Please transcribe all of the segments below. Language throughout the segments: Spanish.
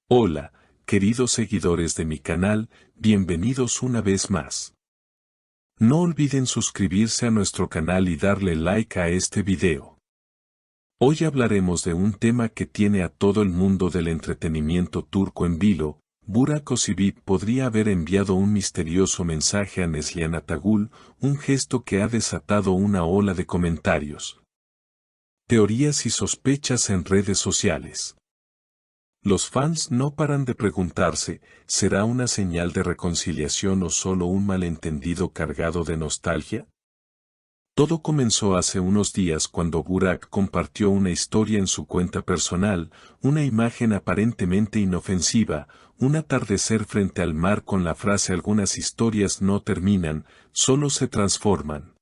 Hola, queridos seguidores de mi canal, bienvenidos una vez más. No olviden suscribirse a nuestro canal y darle like a este video. Hoy hablaremos de un tema que tiene a todo el mundo del entretenimiento turco en vilo. Burak Özçivit podría haber enviado un misterioso mensaje a Neslihan Atagül, un gesto que ha desatado una ola de comentarios, teorías y sospechas en redes sociales. Los fans no paran de preguntarse, ¿será una señal de reconciliación o solo un malentendido cargado de nostalgia? Todo comenzó hace unos días cuando Burak compartió una historia en su cuenta personal, una imagen aparentemente inofensiva, un atardecer frente al mar con la frase "algunas historias no terminan, solo se transforman".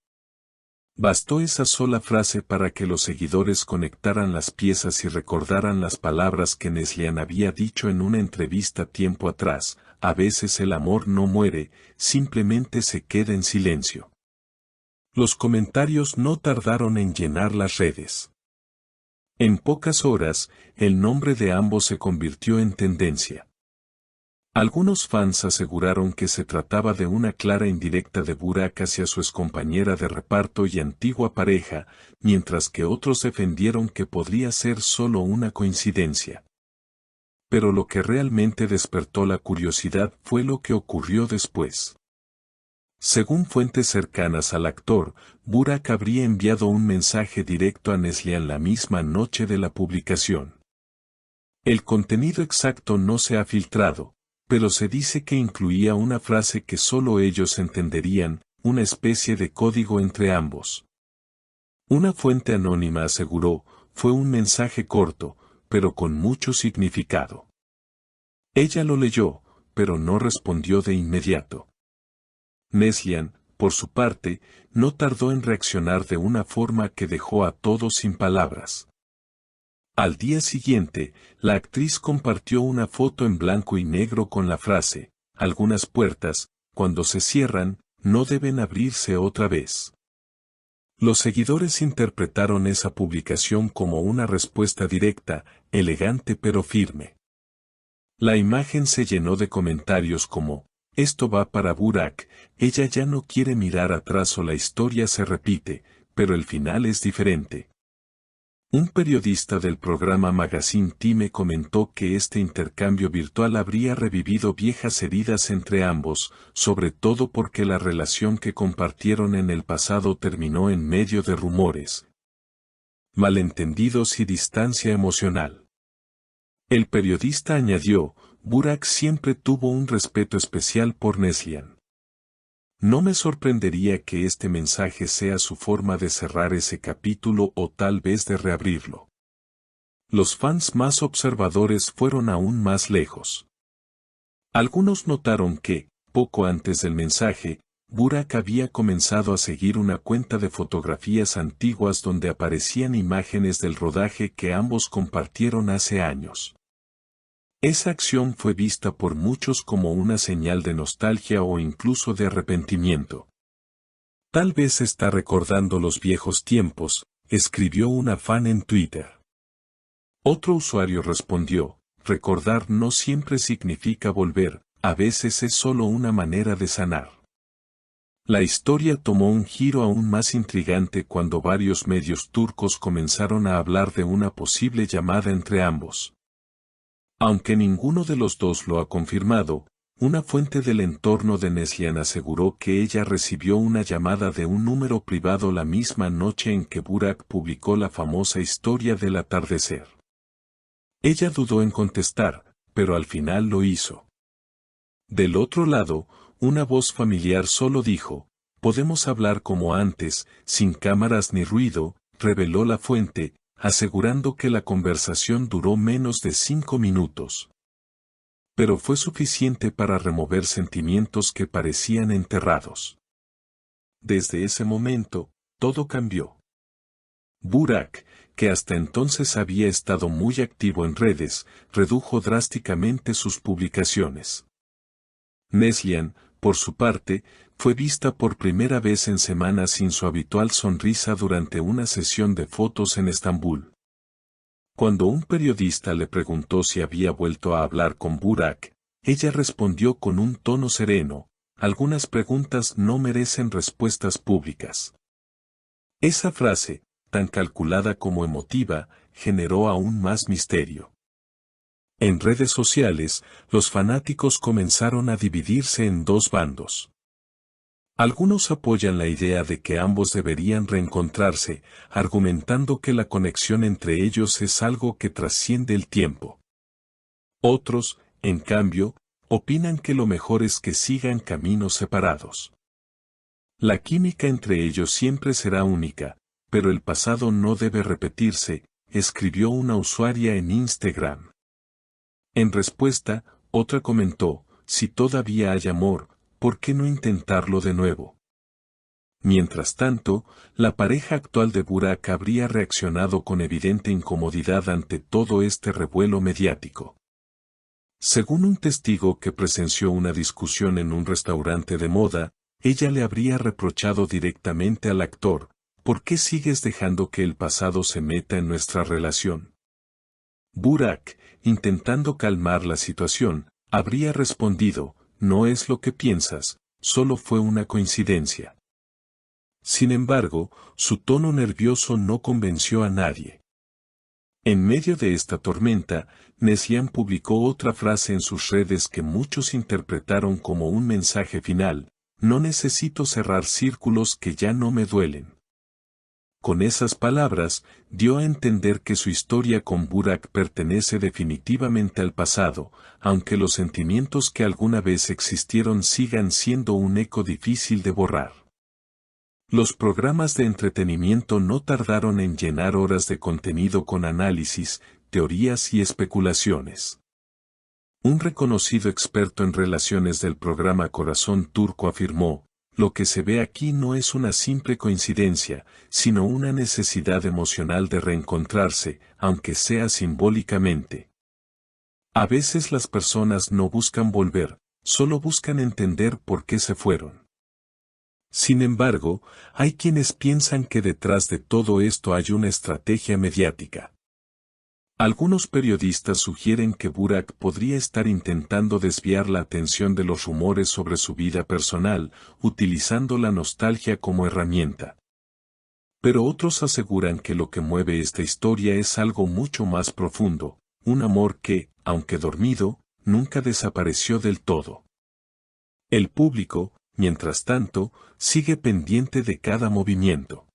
Bastó esa sola frase para que los seguidores conectaran las piezas y recordaran las palabras que Neslihan había dicho en una entrevista tiempo atrás: a veces el amor no muere, simplemente se queda en silencio. Los comentarios no tardaron en llenar las redes. En pocas horas, el nombre de ambos se convirtió en tendencia. Algunos fans aseguraron que se trataba de una clara indirecta de Burak hacia su excompañera de reparto y antigua pareja, mientras que otros defendieron que podría ser solo una coincidencia. Pero lo que realmente despertó la curiosidad fue lo que ocurrió después. Según fuentes cercanas al actor, Burak habría enviado un mensaje directo a Neslihan la misma noche de la publicación. El contenido exacto no se ha filtrado, pero se dice que incluía una frase que solo ellos entenderían, una especie de código entre ambos. Una fuente anónima aseguró, fue un mensaje corto, pero con mucho significado. Ella lo leyó, pero no respondió de inmediato. Neslihan, por su parte, no tardó en reaccionar de una forma que dejó a todos sin palabras. Al día siguiente, la actriz compartió una foto en blanco y negro con la frase: algunas puertas, cuando se cierran, no deben abrirse otra vez. Los seguidores interpretaron esa publicación como una respuesta directa, elegante pero firme. La imagen se llenó de comentarios como: esto va para Burak, ella ya no quiere mirar atrás o la historia se repite, pero el final es diferente. Un periodista del programa Magazine Time comentó que este intercambio virtual habría revivido viejas heridas entre ambos, sobre todo porque la relación que compartieron en el pasado terminó en medio de rumores, malentendidos y distancia emocional. El periodista añadió: Burak siempre tuvo un respeto especial por Neslihan. No me sorprendería que este mensaje sea su forma de cerrar ese capítulo o tal vez de reabrirlo. Los fans más observadores fueron aún más lejos. Algunos notaron que, poco antes del mensaje, Burak había comenzado a seguir una cuenta de fotografías antiguas donde aparecían imágenes del rodaje que ambos compartieron hace años. Esa acción fue vista por muchos como una señal de nostalgia o incluso de arrepentimiento. Tal vez está recordando los viejos tiempos, escribió una fan en Twitter. Otro usuario respondió: recordar no siempre significa volver, a veces es solo una manera de sanar. La historia tomó un giro aún más intrigante cuando varios medios turcos comenzaron a hablar de una posible llamada entre ambos. Aunque ninguno de los dos lo ha confirmado, una fuente del entorno de Neslihan aseguró que ella recibió una llamada de un número privado la misma noche en que Burak publicó la famosa historia del atardecer. Ella dudó en contestar, pero al final lo hizo. Del otro lado, una voz familiar solo dijo: podemos hablar como antes, sin cámaras ni ruido, reveló la fuente, asegurando que la conversación duró menos de 5 minutos. Pero fue suficiente para remover sentimientos que parecían enterrados. Desde ese momento, todo cambió. Burak, que hasta entonces había estado muy activo en redes, redujo drásticamente sus publicaciones. Neslihan, por su parte, fue vista por primera vez en semanas sin su habitual sonrisa durante una sesión de fotos en Estambul. Cuando un periodista le preguntó si había vuelto a hablar con Burak, ella respondió con un tono sereno: algunas preguntas no merecen respuestas públicas. Esa frase, tan calculada como emotiva, generó aún más misterio. En redes sociales, los fanáticos comenzaron a dividirse en dos bandos. Algunos apoyan la idea de que ambos deberían reencontrarse, argumentando que la conexión entre ellos es algo que trasciende el tiempo. Otros, en cambio, opinan que lo mejor es que sigan caminos separados. La química entre ellos siempre será única, pero el pasado no debe repetirse, escribió una usuaria en Instagram. En respuesta, otra comentó: si todavía hay amor, ¿por qué no intentarlo de nuevo? Mientras tanto, la pareja actual de Burak habría reaccionado con evidente incomodidad ante todo este revuelo mediático. Según un testigo que presenció una discusión en un restaurante de moda, ella le habría reprochado directamente al actor: ¿por qué sigues dejando que el pasado se meta en nuestra relación? Burak, intentando calmar la situación, habría respondido: no es lo que piensas, solo fue una coincidencia. Sin embargo, su tono nervioso no convenció a nadie. En medio de esta tormenta, Neslihan publicó otra frase en sus redes que muchos interpretaron como un mensaje final: no necesito cerrar círculos que ya no me duelen. Con esas palabras, dio a entender que su historia con Burak pertenece definitivamente al pasado, aunque los sentimientos que alguna vez existieron sigan siendo un eco difícil de borrar. Los programas de entretenimiento no tardaron en llenar horas de contenido con análisis, teorías y especulaciones. Un reconocido experto en relaciones del programa Corazón Turco afirmó: lo que se ve aquí no es una simple coincidencia, sino una necesidad emocional de reencontrarse, aunque sea simbólicamente. A veces las personas no buscan volver, solo buscan entender por qué se fueron. Sin embargo, hay quienes piensan que detrás de todo esto hay una estrategia mediática. Algunos periodistas sugieren que Burak podría estar intentando desviar la atención de los rumores sobre su vida personal, utilizando la nostalgia como herramienta. Pero otros aseguran que lo que mueve esta historia es algo mucho más profundo: un amor que, aunque dormido, nunca desapareció del todo. El público, mientras tanto, sigue pendiente de cada movimiento.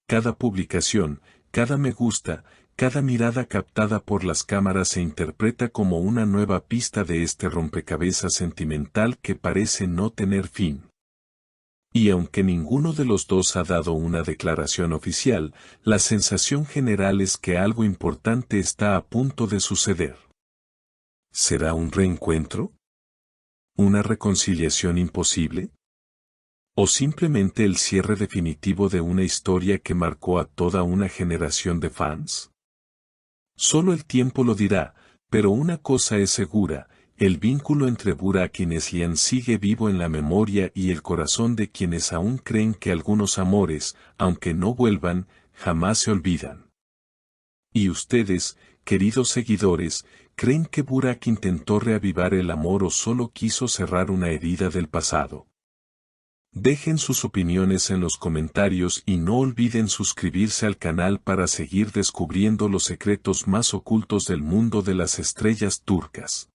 Cada publicación, cada me gusta, cada mirada captada por las cámaras se interpreta como una nueva pista de este rompecabezas sentimental que parece no tener fin. Y aunque ninguno de los dos ha dado una declaración oficial, la sensación general es que algo importante está a punto de suceder. ¿Será un reencuentro? ¿Una reconciliación imposible? ¿O simplemente el cierre definitivo de una historia que marcó a toda una generación de fans? Solo el tiempo lo dirá, pero una cosa es segura: el vínculo entre Burak y Neslihan sigue vivo en la memoria y el corazón de quienes aún creen que algunos amores, aunque no vuelvan, jamás se olvidan. ¿Y ustedes, queridos seguidores, creen que Burak intentó reavivar el amor o solo quiso cerrar una herida del pasado? Dejen sus opiniones en los comentarios y no olviden suscribirse al canal para seguir descubriendo los secretos más ocultos del mundo de las estrellas turcas.